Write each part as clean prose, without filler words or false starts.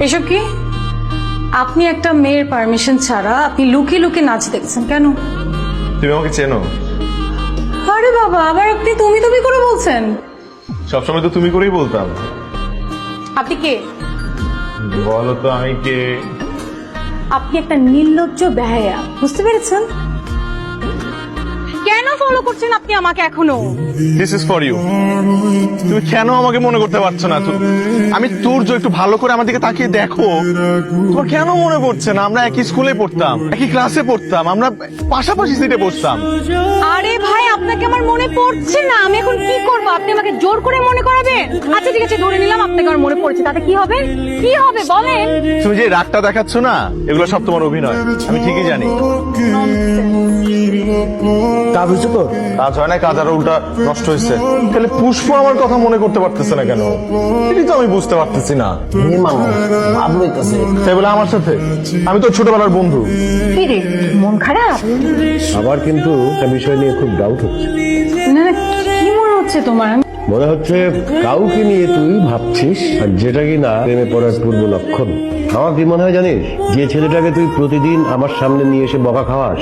এসব কি? আপনি একটা মেয়ের পারমিশন ছাড়া আপনি লুকিয়ে লুকিয়ে নাচ দেখছেন কেন? তুমি আমাকে চেনো? আরে বাবা, আবার আপনি তুমি তুমি করে বলছেন। সবসময় তো তুমি করেই বলতাম। আপনি কে? বলো তো আমি কে? আপনি একটা নির্লজ্জ বেহায়া, বুঝতে পেরেছেন? কেন ফলো করছেন আপনি আমাকে এখনো? This is for you. তুমি কেন আমাকে মনে করতে পারছো না? আমি তুর্য, একটু ভালো করে আমার দিকে তাকিয়ে দেখো। তোমার কেন মনে পড়ছে না? আমরা একই স্কুলে পড়তাম, একই ক্লাসে পড়তাম, আমরা পাশাপাশি সিটে বসতাম। আরে ভাই, আপনাকে আমার মনে পড়ছে না, আমি এখন কি করব? আপনি আমাকে জোর করে মনে করাবেন? আচ্ছা ঠিক আছে, ধরে নিলাম আপনাকে আমার মনে পড়ছে, তাতে কি হবে? কি হবে বলেন? তুমি যে রাগটা দেখাচ্ছ না, এগুলো সব তোমার অভিনয়, আমি ঠিকই জানি। কাজ হয়েছে তো? কাজ হয় না, কাজ আরো উল্টা নষ্ট হয়েছে। তাহলে পুষ্প আমার কথা মনে করতে পারতেছে না কেন? এটাই তো আমি বুঝতে পারতেছি না। ভাব লইতাছে। তাই বলে আমার সাথে? আমি তো ছোটবেলার বন্ধু। কি রে, মন খারাপ? আবার কিন্তু একটা বিষয় নিয়ে খুব ডাউট হচ্ছে। না না, কি মনে হচ্ছে তোমার? মনে হচ্ছে কাউকে নিয়ে তুই ভাবছিস, আর যেটা কিনা প্রেমে পড়ার পূর্ব লক্ষণ। আমার কি মনে হয় জানিস, যে ছেলেটাকে তুই প্রতিদিন আমার সামনে নিয়ে এসে বকা খাওয়াস,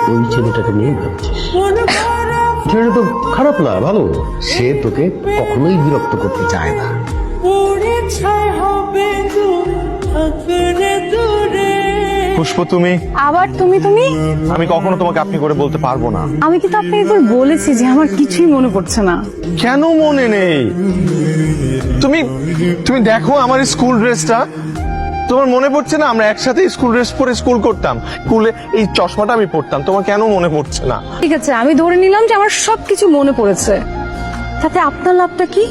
তুই ওই ছেলেটাকে নিয়ে ভাবছিস। ছেলেটা তো খারাপ না, ভালো। সে তোকে কখনোই বিরক্ত করতে চায় না। পুষ্প, তুমি আবার তুমি তুমি? আমি কখনো তোমাকে আপনি করে বলতে পারবো না। আমি কিন্তু আপনাকে একবার বলেছি যে আমার কিছুই মনে পড়ছে না। কেন মনে নেই? তুমি তুমি দেখো আমার স্কুল ড্রেসটা, তোমার মনে পড়ছে না? আমরা একসাথে স্কুল ড্রেস পরে স্কুল করতাম, স্কুলে এই চশমাটা আমি পরতাম, তোমার কেন মনে পড়ছে না? ঠিক আছে, আমি ধরে নিলাম যে আমার সবকিছু মনে পড়েছে, তাতে আপনার লাভটা কি?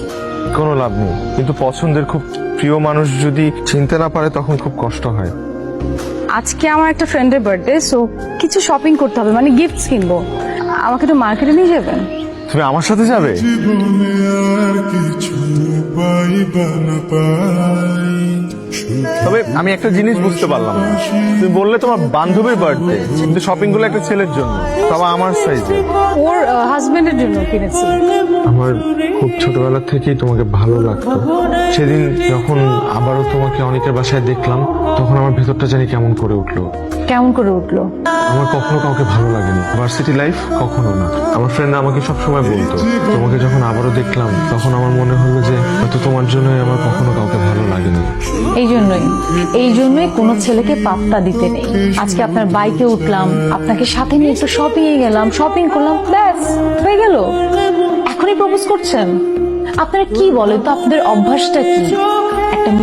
কোনো লাভ নেই, কিন্তু পছন্দের খুব প্রিয় মানুষ যদি চিনতে না পারে তখন খুব কষ্ট হয়। আজকে আমার একটা ফ্রেন্ডের বার্থডে, সো কিছু শপিং করতে হবে, মানে গিফটস কিনবো। আমাকে একটু মার্কেটে নিয়ে যাবেন? তুমি আমার সাথে যাবে? তবে আমি একটা জিনিস বুঝতে পারলাম না, তুমি বললে তোমার বান্ধবীর বার্থডে, কিন্তু শপিং গুলো একটা ছেলের জন্য, তবে আমার সাইজে। ওর হাজবেন্ডের জন্য কিনেছি। আমার খুব ছোটবেলা থেকেই তোমাকে ভালো লাগতো। সেদিন যখন আবারও তোমাকে অনেকের বাসায় দেখলাম, তখন আমার ভেতরটা জানি কেমন করে উঠলো। কেমন করে উঠলো? আমার কখনো কাউকে ভালো লাগেনি, ভার্সিটি লাইফ কখনো না। আমার ফ্রেন্ডরা আমাকে সবসময় বলতো, তোমাকে যখন আবারও দেখলাম তখন আমার মনে হলো যে হয়তো তোমার জন্যই আমার কখনো কাউকে ভালো লাগেনি। এই জন্যই কোনো ছেলেকে পাত্তা দিতে নেই। আজকে আপনার বাইকে উঠলাম, আপনাকে সাথে নিয়ে একটু শপিং এ গেলাম, শপিং করলাম, ব্যাস হয়ে গেল। এখনই প্রপোজ করছেন? আপনারা কি বলেন তো, আপনাদের অভ্যাসটা কি?